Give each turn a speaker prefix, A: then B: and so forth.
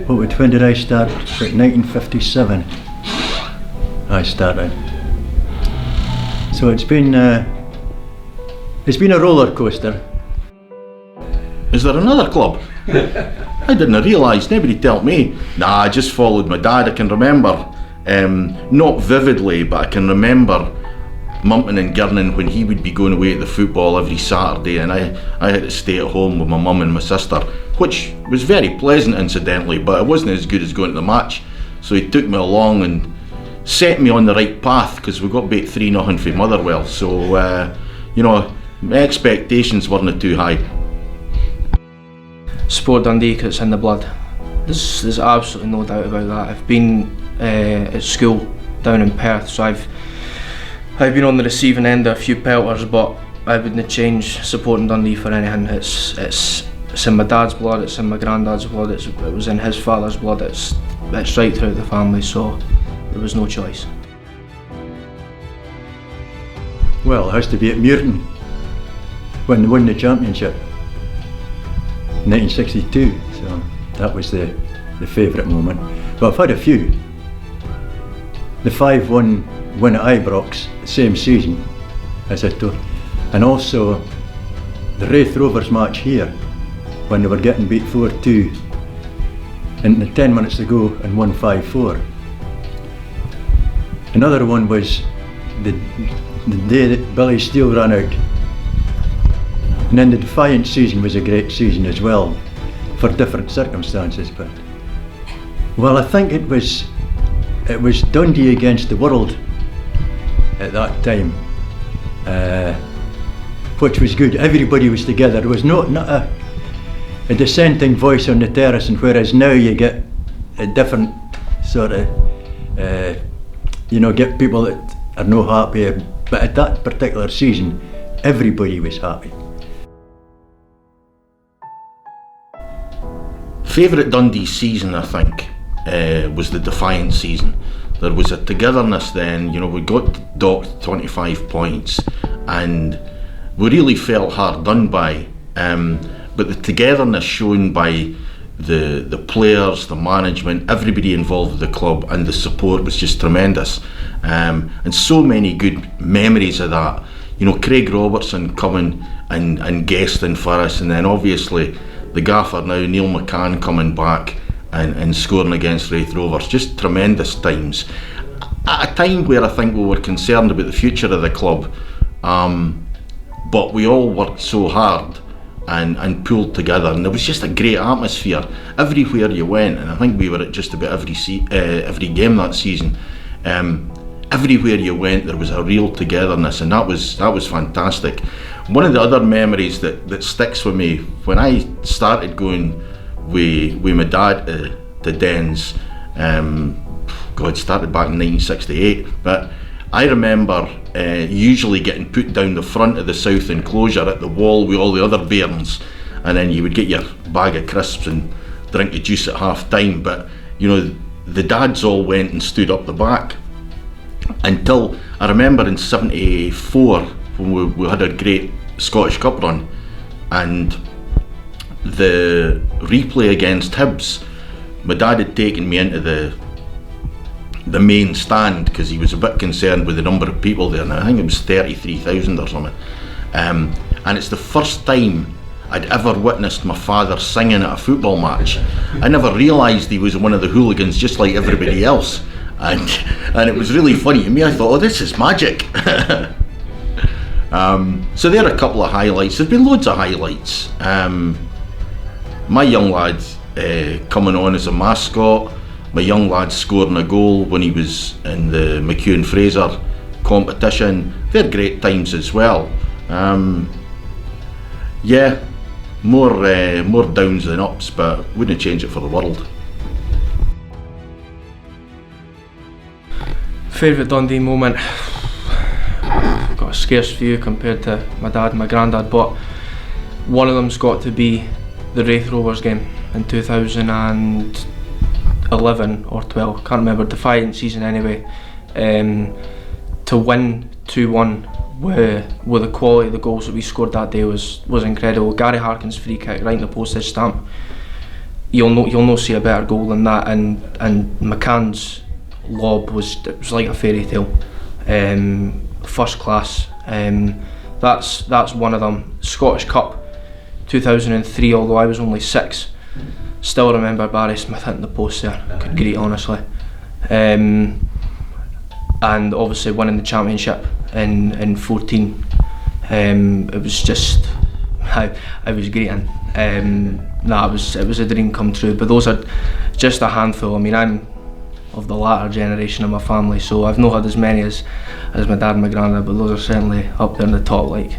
A: when did I start? About 1957 I started. So it's been a roller coaster.
B: Is there another club? I didn't realise, nobody told me. Nah, I just followed my dad. I can remember, not vividly, but I can remember mumping and gurning when he would be going away to the football every Saturday, and I had to stay at home with my mum and my sister, which was very pleasant incidentally, but it wasn't as good as going to the match. So he took me along and set me on the right path, because we got beat 3-0 for Motherwell, so my expectations weren't too high.
C: Sport Dundee, because it's in the blood. There's absolutely no doubt about that. I've been at school down in Perth, so I've been on the receiving end of a few pelters, but I wouldn't change supporting Dundee for anything. It's in my dad's blood, it's in my granddad's blood, it was in his father's blood, it's right throughout the family, so there was no choice.
A: Well, it has to be at Muirton when they won the championship, 1962, so that was the favourite moment. But I've had a few. The 5-1 win at Ibrox, the same season as I told, and also the Wraith Rovers match here when they were getting beat 4-2 and the 10 minutes to go and won 5-4. Another one was the day that Billy Steele ran out, and then the Defiant season was a great season as well, for different circumstances. But well, I think it was Dundee against the world at that time, which was good. Everybody was together. There was not a dissenting voice on the terrace, and whereas now you get a different sort of, get people that are no happy. But at that particular season, everybody was happy.
B: Favourite Dundee season, I think, was the Defiant season. There was a togetherness then, we got docked 25 points and we really felt hard done by, but the togetherness shown by the players, the management, everybody involved with the club, and the support was just tremendous, and so many good memories of that. Craig Robertson coming and guesting for us, and then obviously the gaffer now, Neil McCann, coming back and scoring against Wraith Rovers. Just tremendous times. At a time where I think we were concerned about the future of the club, but we all worked so hard and pulled together, and there was just a great atmosphere everywhere you went, and I think we were at just about every game that season. Everywhere you went there was a real togetherness, and that was fantastic. One of the other memories that sticks with me, when I started going with my dad to Dens, started back in 1968, but I remember usually getting put down the front of the south enclosure at the wall with all the other bairns, and then you would get your bag of crisps and drink the juice at half time, but the dads all went and stood up the back until I remember in 74 when we had a great Scottish Cup run, and the replay against Hibs, my dad had taken me into the main stand because he was a bit concerned with the number of people there, and I think it was 33,000 or something, and it's the first time I'd ever witnessed my father singing at a football match. I never realised he was one of the hooligans just like everybody else, and it was really funny to me. I thought, oh, this is magic. So there are a couple of highlights. There's been loads of highlights. My young lad coming on as a mascot, my young lad scoring a goal when he was in the McEwen Fraser competition. They're great times as well. More downs than ups, but wouldn't change it for the world.
C: Favourite Dundee moment? I've got a scarce few compared to my dad and my granddad, but one of them's got to be the Wraith Rovers game in 2011 or 12, can't remember, Defiant season anyway. To win 2-1 with the quality of the goals that we scored that day was incredible. Gary Harkin's free kick right in the postage stamp. you'll not see a better goal than that. And McCann's lob was like a fairy tale, first class. That's one of them. Scottish Cup 2003, although I was only 6, still remember Barry Smith hitting the post there. Could greet, honestly. And obviously winning the championship in 14. It was just, I was greeting. It was a dream come true. But those are just a handful. I mean, I'm of the latter generation of my family, so I've not had as many as my dad and my granddad, but those are certainly up there in the top. Like.